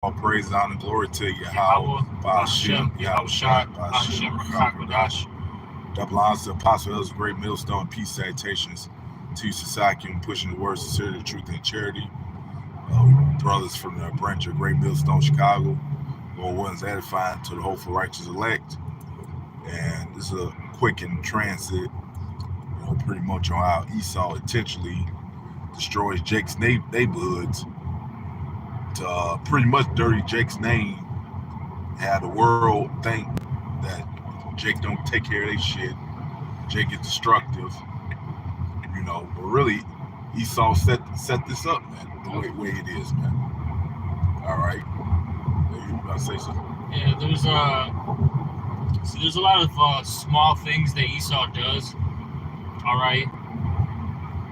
All praise, honor, glory to you. How Bashim, Yahushua, Bashim, Rakakadash. Double honors to Apostle El's great millstone, peace, salutations to you, society, and pushing the word, sincerity, truth, and charity. Brothers from the branch of Great Millstone, Chicago. Lord one's edifying to the hopeful righteous elect. And this is a quick and transit, pretty much on how Esau intentionally destroys Jake's neighborhoods to pretty much dirty Jake's name, have the world think that Jake don't take care of their shit, Jake is destructive, but really Esau set this up, man, the way it is, man. All right, you gotta say something. Yeah, there's a lot of small things that Esau does, all right,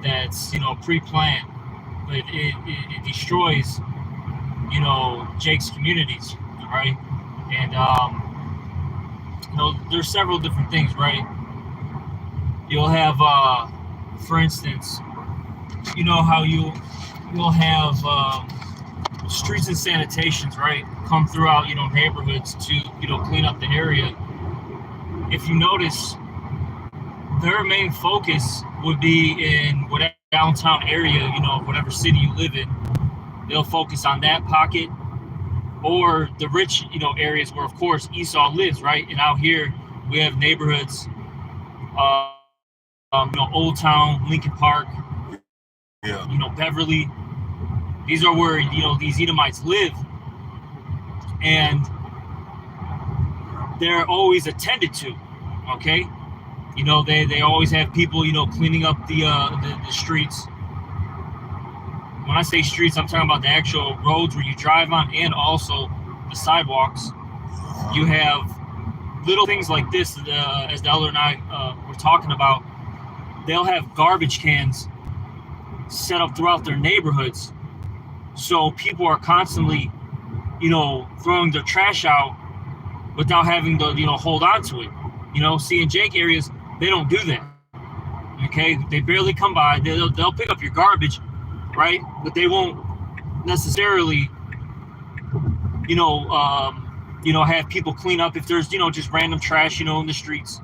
that's pre-planned, but it destroys Jake's communities, all right, and there's several different things, right? You'll have for instance, how you'll have streets and sanitations, right, come throughout neighborhoods to clean up the area. If you notice, their main focus would be in whatever downtown area, whatever city you live in. They'll focus on that pocket, or the rich areas where of course Esau lives, right? And out here we have neighborhoods, Old Town, Lincoln Park, Beverly. These are where these Edomites live, and they're always attended to. Okay, they always have people cleaning up the streets. When I say streets, I'm talking about the actual roads where you drive on, and also the sidewalks. You have little things like this, as the elder and I were talking about. They'll have garbage cans set up throughout their neighborhoods, so people are constantly, throwing their trash out without having to, hold on to it. See, in Jake areas, they don't do that. Okay, they barely come by. They'll pick up your garbage, right? But they won't necessarily, have people clean up if there's, just random trash, in the streets,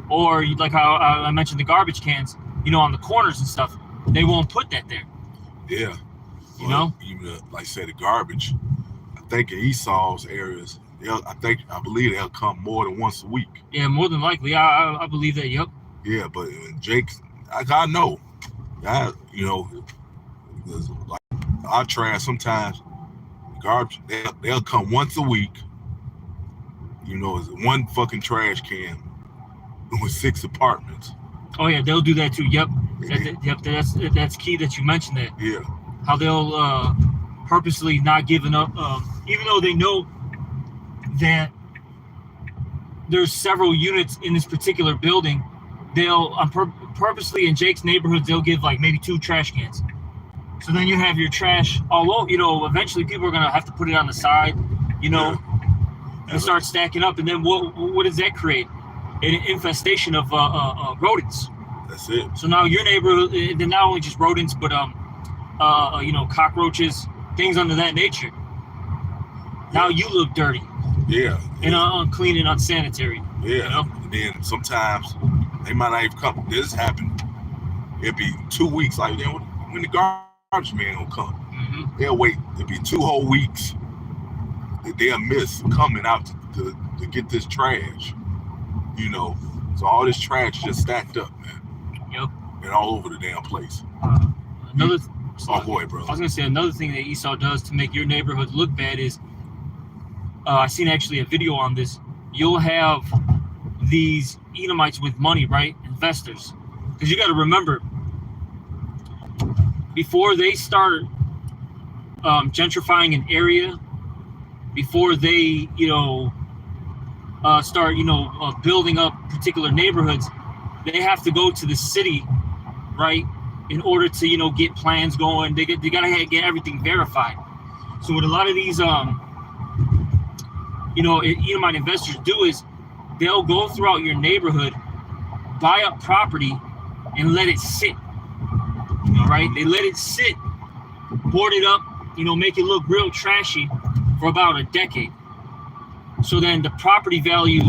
or like how I mentioned the garbage cans, on the corners and stuff. They won't put that there. Yeah. Even like say the garbage, I think in Esau's areas, I believe they'll come more than once a week. Yeah, more than likely. I believe that. Yep. Yeah, but Jake's, I know, like our trash sometimes, garbage they'll come once a week. It's one fucking trash can with 6 apartments. Oh yeah, they'll do that too. Yep. That's key that you mentioned that. Yeah. How they'll purposely not giving up, even though they know that there's several units in this particular building. They'll purposely in Jake's neighborhoods, they'll give like maybe 2 trash cans. So then you have your trash all over. Eventually people are gonna have to put it on the side, and start stacking up. And then what does that create? An infestation of rodents. That's it. So now your neighborhood, they're not only just rodents, but cockroaches, things under that nature. Now you look dirty. Yeah. And unclean and unsanitary. Yeah. And then sometimes they might not even come. This happened. It'd be 2 weeks. Like when the garbage man will come, they'll wait. It'd be 2 whole weeks. They'll miss coming out to get this trash. So all this trash just stacked up, man. Yep. And all over the damn place. Go ahead, bro. I was gonna say another thing that Esau does to make your neighborhood look bad is, I seen actually a video on this. You'll have these Edomites with money, right? Investors, because you got to remember, before they start gentrifying an area, before they start building up particular neighborhoods, they have to go to the city, right, in order to get plans going. They gotta get everything verified. So what a lot of these Edomite investors do is they'll go throughout your neighborhood, buy up property, and let it sit. All right, they let it sit, board it up, make it look real trashy for about a decade. So then the property value,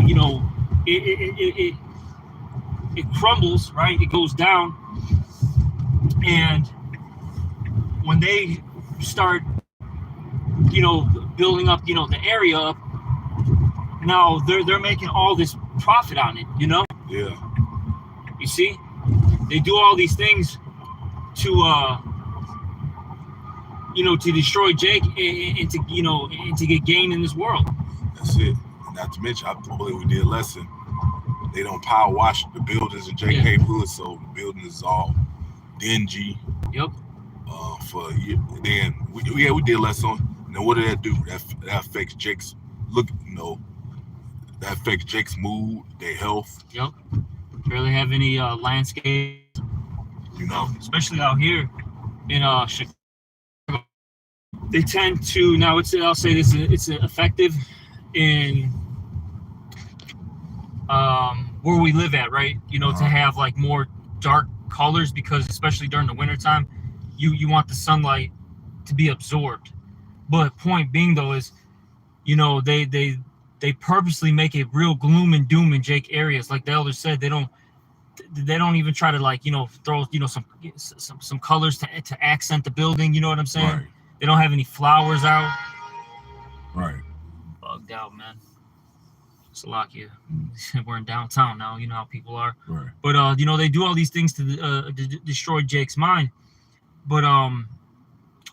it crumbles, right? It goes down, and when they start, building up, the area up, now they're making all this profit on it, Yeah. You see, they do all these things to to destroy Jake and to get gain in this world. That's it. And not to mention, I believe we did a lesson. They don't power wash the buildings in Jake neighborhood, so the buildings is all dingy. Yep. Then we did a lesson. And then what did that do? That affects Jake's look. That affects Jake's mood, their health. Yep. Barely have any landscape. Especially out here in Chicago. They tend to now. I'll say this. It's effective in where we live at, right? To have like more dark colors, because especially during the wintertime, you want the sunlight to be absorbed. But point being though is, they purposely make it real gloom and doom in Jake areas. Like the elder said, they don't even try to throw some colors to accent the building. You know what I'm saying? Right. They don't have any flowers out. Right. Bugged out, man. Slovakia. We're in downtown now. You know how people are. Right. But they do all these things to destroy Jake's mind. But I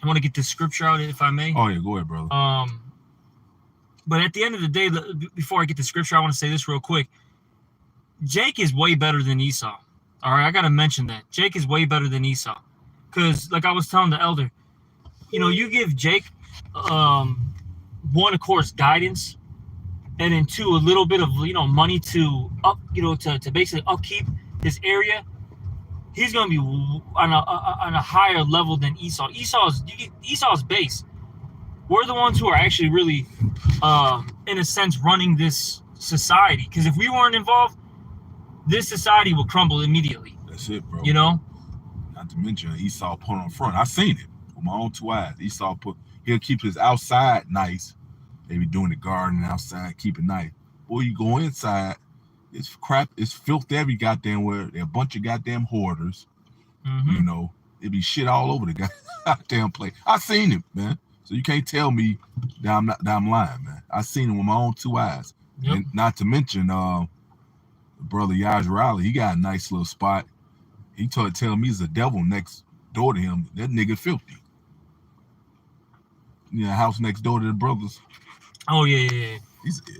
want to get this scripture out, if I may. Oh yeah, go ahead, brother. But at the end of the day, before I get the scripture, I want to say this real quick. Jake is way better than Esau. All right, I got to mention that. Jake is way better than Esau. Because, like I was telling the elder, you give Jake, one, of course, guidance, and then two, a little bit of, money to to basically upkeep his area. He's going to be on a higher level than Esau. Esau's base. We're the ones who are actually really, in a sense, running this society. Because if we weren't involved, this society will crumble immediately. That's it, bro. Not to mention Esau put on front. I seen it with my own two eyes. Esau he'll keep his outside nice. They be doing the garden outside, keep it nice. Boy, you go inside, it's crap, it's filth every goddamn where. They're a bunch of goddamn hoarders. Mm-hmm. It be shit all over the goddamn place. I seen it, man. So you can't tell me that I'm lying, man. I seen it with my own two eyes. Yep. And not to mention, brother Yaj Riley, he got a nice little spot. He tell me there's a devil next door to him. That nigga filthy. House next door to the brothers. Oh yeah.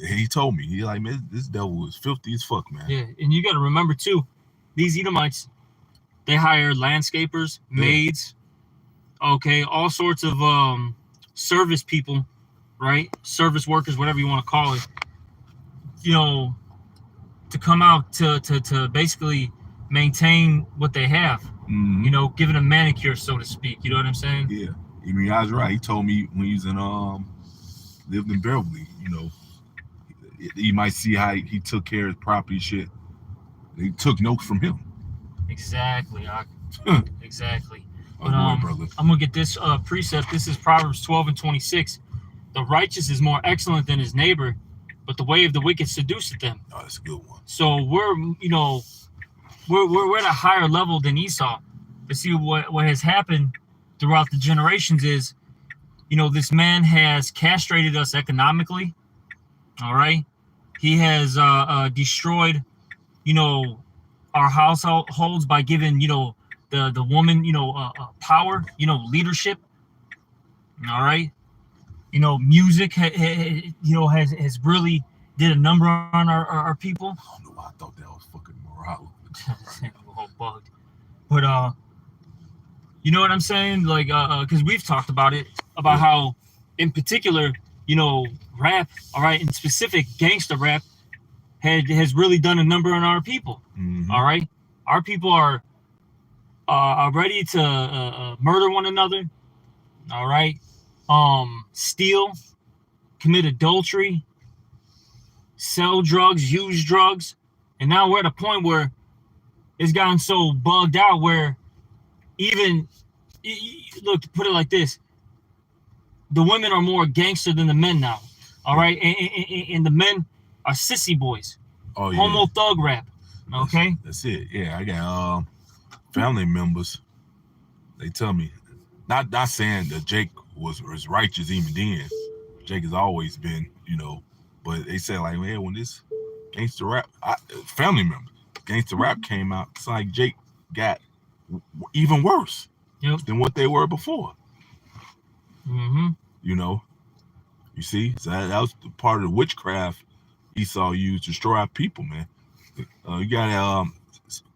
He told me, he like, man, this devil is filthy as fuck, man. Yeah, and you got to remember too, these Edomites, they hire landscapers, maids, all sorts of service people, right? Service workers, whatever you want to call it. To come out to basically maintain what they have. Mm-hmm. Giving a manicure, so to speak. You know what I'm saying? Yeah. I mean, I was right. He told me when he was lived in Beverly, you might see how he took care of his property shit. They took notes from him. Exactly. Exactly. But brother. I'm gonna get this precept. This is Proverbs 12:26. The righteous is more excellent than his neighbor, but the way of the wicked seduceth them. Oh, that's a good one. So we're at a higher level than Esau. But see what has happened throughout the generations is, this man has castrated us economically. All right, he has destroyed, our households by giving, the woman, power, leadership. All right, music, has really did a number on our people. I don't know why I thought that was fucking morale. All bugged. But you know what I'm saying? Like, because we've talked about it, about how, in particular, rap, all right, in specific, gangster rap, has really done a number on our people. Mm-hmm. All right, our people are ready to murder one another. All right, steal, commit adultery, sell drugs, use drugs, and now we're at a point where it's gotten so bugged out where even, look, to put it like this, the women are more gangster than the men now. All right, and the men are sissy boys. Oh yeah. Homo thug rap. Okay. That's it. Yeah, I got family members. They tell me, not saying that Jake was righteous even then. Jake has always been, but they said like, man, when this gangster rap, family members, gangster rap came out, it's like Jake got even worse than what they were before. Mm-hmm. You see, so that was part of the witchcraft Esau used to destroy our people, man. You got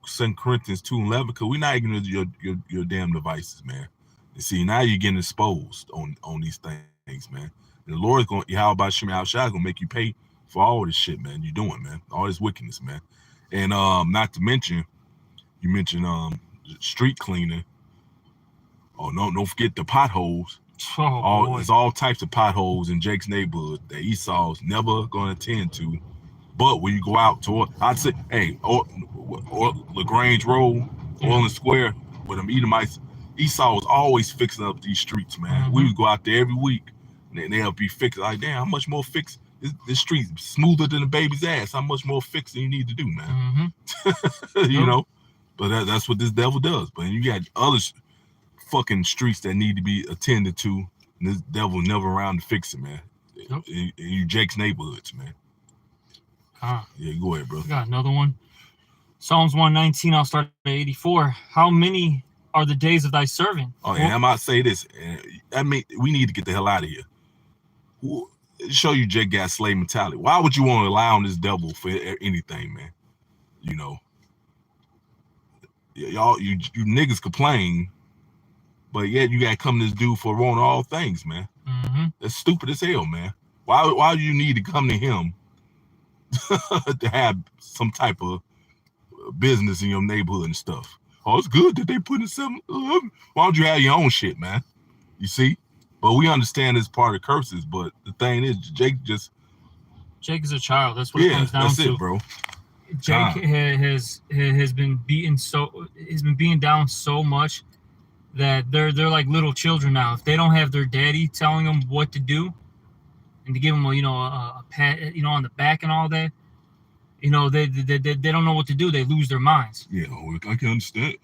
2 Corinthians 2:11, because we're not ignorant of your damn devices, man. You see, now you're getting exposed on these things, man. And the Lord's going, how about Shemi Al-Shai gonna make you pay for all this shit, man. You're doing, man. All this wickedness, man. And not to mention, you mentioned street cleaning. Oh no, don't forget the potholes. There's all types of potholes in Jake's neighborhood that Esau's never gonna attend to. But when you go out toward, I'd say, hey, or LaGrange Road, Orland Square, with them Edomites, Esau was always fixing up these streets, man. Mm-hmm. We would go out there every week, and they'll be fixing. Like, damn, how much more fix? This street's smoother than a baby's ass. How much more fixing you need to do, man? Mm-hmm. But that's what this devil does. But you got other fucking streets that need to be attended to, and this devil never around to fix it, man. Yep. In you Jake's neighborhoods, man. Yeah, go ahead, bro. I got another one. Psalms 119, I'll start at 84. How many are the days of thy servant? Oh, and I might say this. I mean, we need to get the hell out of here. Show you Jake got slave mentality. Why would you want to rely on this devil for anything, man? Y'all, you niggas complain, but yet you got to come to this dude for ruining all things, man. Mm-hmm. That's stupid as hell, man. Why do you need to come to him to have some type of business in your neighborhood and stuff? Oh, it's good that they put in some. Why don't you have your own shit, man? You see? But we understand it's part of curses. But the thing is, Jake is a child. That's what it comes down to. That's it, bro. Jake has been beaten down so much that they're like little children now. If they don't have their daddy telling them what to do, and to give them a pat on the back and all that, they don't know what to do. They lose their minds. Yeah, I can understand.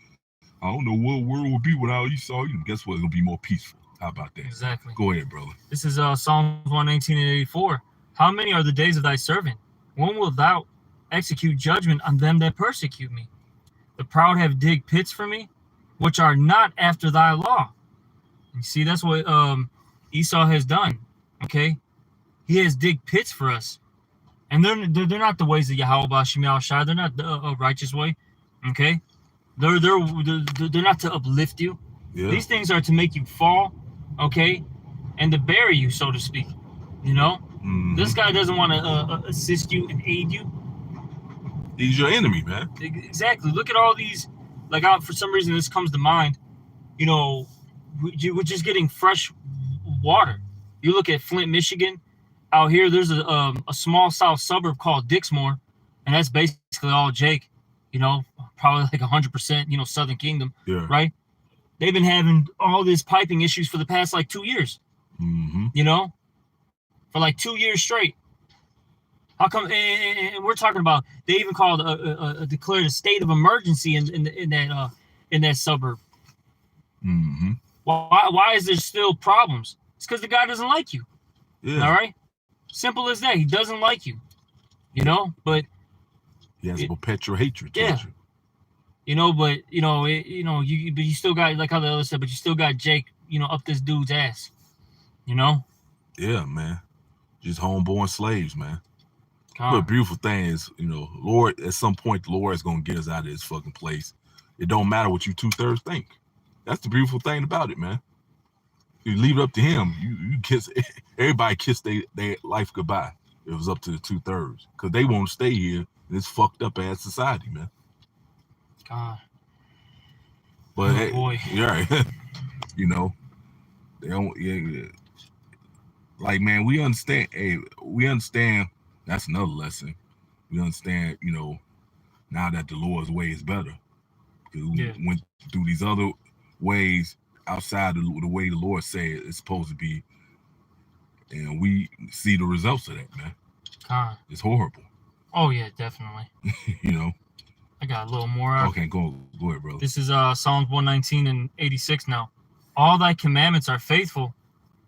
I don't know what world would be without Esau. Guess what? It'll be more peaceful. How about that? Exactly. Go ahead, brother. This is Psalms 119 and 84. How many are the days of thy servant? When wilt thou execute judgment on them that persecute me? The proud have digged pits for me, which are not after thy law. You see, that's what Esau has done. Okay, he has digged pits for us, and they're not the ways of Yahweh Shemi Al-Shai. They're not the righteous way. Okay, they're not to uplift you. Yeah. These things are to make you fall. Okay, and to bury you, so to speak. Mm-hmm. This guy doesn't want to assist you and aid you. He's your enemy, man. Exactly. Look at all these. Like, for some reason, this comes to mind. We're just getting fresh water. You look at Flint, Michigan. Out here, there's a small south suburb called Dixmoor, and that's basically all Jake. Probably like 100%. Southern Kingdom. Yeah. Right. They've been having all these piping issues for the past like 2 years. Mm-hmm. For like 2 years straight. How come? And we're talking about they even called declared a state of emergency in that suburb. Mm-hmm. Why is there still problems? It's because the guy doesn't like you. Yeah. All right. Simple as that. He doesn't like you. But he has perpetual hatred towards you. But you still got, like how the other said, but you still got Jake, up this dude's ass. Yeah, man. Just homeborn slaves, man. But the beautiful thing is, Lord, at some point, the Lord is going to get us out of this fucking place. It don't matter what you 2/3 think. That's the beautiful thing about it, man. You leave it up to him. You kiss, everybody kiss their life goodbye. It was up to the 2/3 because they won't stay here in this fucked up ass society, man. God. But boy. Yeah, they don't. Yeah. Like, man, we understand. Hey, we understand. That's another lesson. We understand, now that the Lord's way is better. Because we went through these other ways outside of the way the Lord said it's supposed to be. And we see the results of that, man. Con. It's horrible. Oh yeah, definitely. You know. I got a little more. Okay, go ahead, brother. This is Psalms 119 and 86 now. All thy commandments are faithful.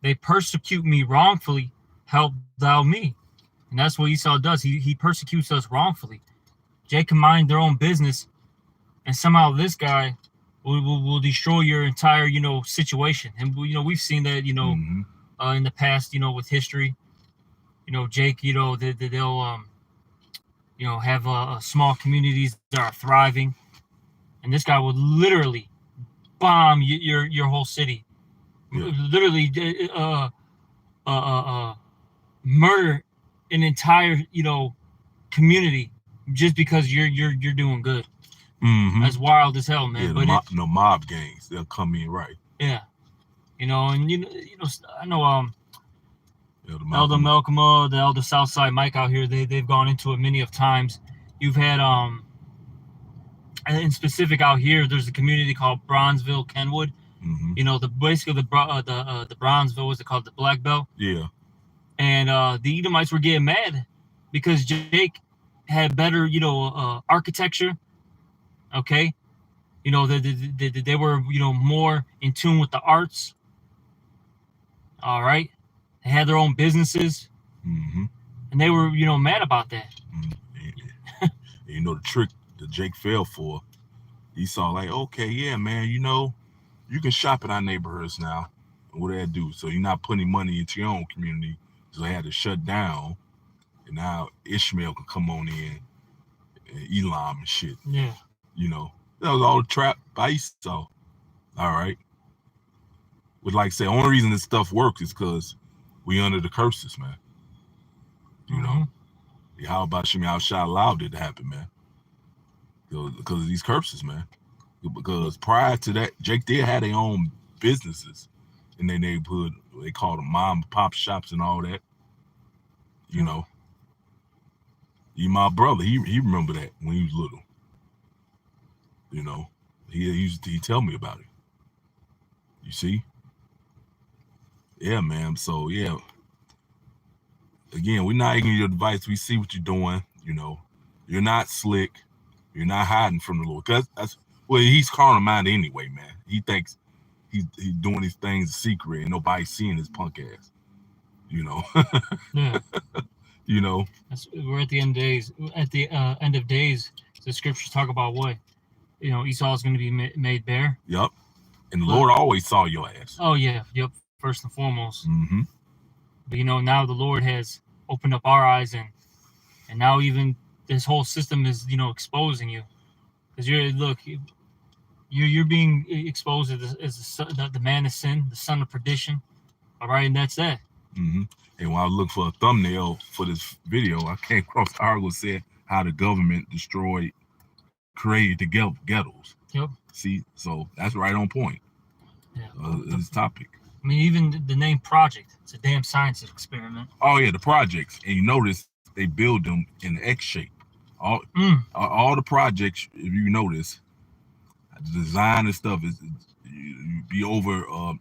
They persecute me wrongfully. Help thou me. And that's what Esau does. He persecutes us wrongfully. Jacob mind their own business, and somehow this guy will destroy your entire, situation. And we've seen that, in the past, with history. Jake, they'll have small communities that are thriving, and this guy would literally bomb your whole city, literally murder an entire community just because you're doing good. That's wild as hell, man. Yeah, the mob gangs, they'll come in, right? Yeah, and I know Elder Malcolm, the Elder Southside Mike out here, they've gone into it many of times. You've had in specific out here, there's a community called Bronzeville, Kenwood. Basically the Bronzeville, what's it called, the Black Belt? Yeah. And the Edomites were getting mad because Jake had better, architecture. Okay, they were, more in tune with the arts. All right, they had their own businesses, and they were, mad about that. The trick that Jake fell for, Esau like, okay, yeah, man, you can shop in our neighborhoods now. And what did that do? So you're not putting money into your own community. So they had to shut down, and now Ishmael could come on in, and Elam and shit. Yeah. That was all a trap by Esau. All right. But like I say, the only reason this stuff works is because we under the curses, man. How about Shemi Al-Shah allowed it to happen, man? Because of these curses, man. Because prior to that, Jake did have their own businesses in their neighborhood. They called them mom and pop shops and all that. My brother, he remember that when he was little. He tell me about it. You see? Yeah, man. So yeah. Again, we're not ignoring your advice. We see what you're doing. You're not slick. You're not hiding from the Lord. Cause he's carnal minded anyway, man. He thinks he's doing these things in secret and nobody's seeing his punk ass. Yeah. We're at the end of days. At the end of days, the scriptures talk about what? Esau is going to be made bare. Yep. And the Lord always saw your ass. Oh, yeah. Yep. First and foremost. But, now the Lord has opened up our eyes, and now even this whole system is, exposing you. Because you're being exposed as the man of sin, the son of perdition. All right. And that's that. And when I looked for a thumbnail for this video, I came across the article that said how the government created the ghettos. Yep. See, so that's right on point. Yeah. This topic. I mean, even the name Project, it's a damn science experiment. Oh yeah, the projects, and you notice they build them in the X shape. All the projects, if you notice, the design and stuff is you be over the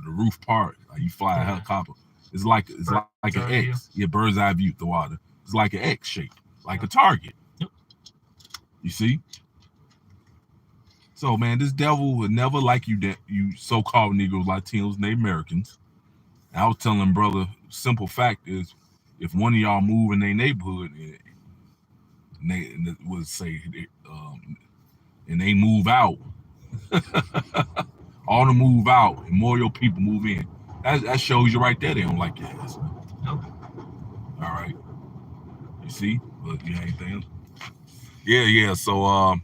roof part. Like you fly a helicopter. It's like an X. Yeah, bird's eye view. The water. It's like an X shape, like a target. Yep. You see? So, man, this devil would never like you so-called Negroes, Latinos, and Americans. And I was telling brother, simple fact is, if one of y'all move in their neighborhood and they move out, all to move out, and more of your people move in, that shows you right there they don't like your ass. Nope. All right. You see? But you have anything else? Yeah. So,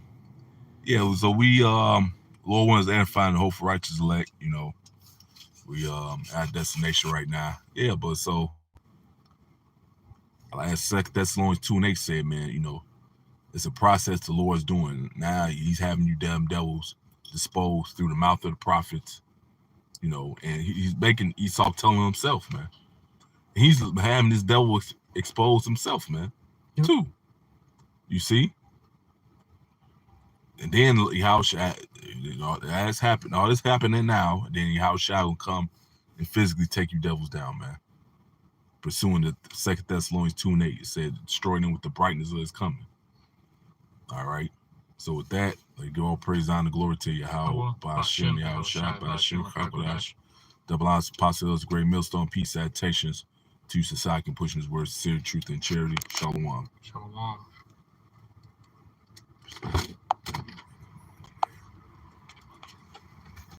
so we Lord wants to edify and hope for righteous elect. We at destination right now. Yeah, but so as 2 Thessalonians 2:8 said, man, it's a process the Lord's doing. Now he's having you damn devils disposed through the mouth of the prophets, and he's making Esau telling himself, man. And he's having this devil expose himself, man, too. You see? And then Yahushua, that's happened. All this happening now. And then Yahushua will come and physically take you devils down, man. Pursuing the 2 Thessalonians 2:8, it said, destroy them with the brightness of his coming. All right. So with that, like, give all praise, honor, glory to Yahweh, Ba'ashem, Yahushua, Ba'ashem, Chakodash. Double honors, apostles, great millstone, peace, salutations to society, and pushing his words, sincerity, truth, and charity. Shalom. Shalom.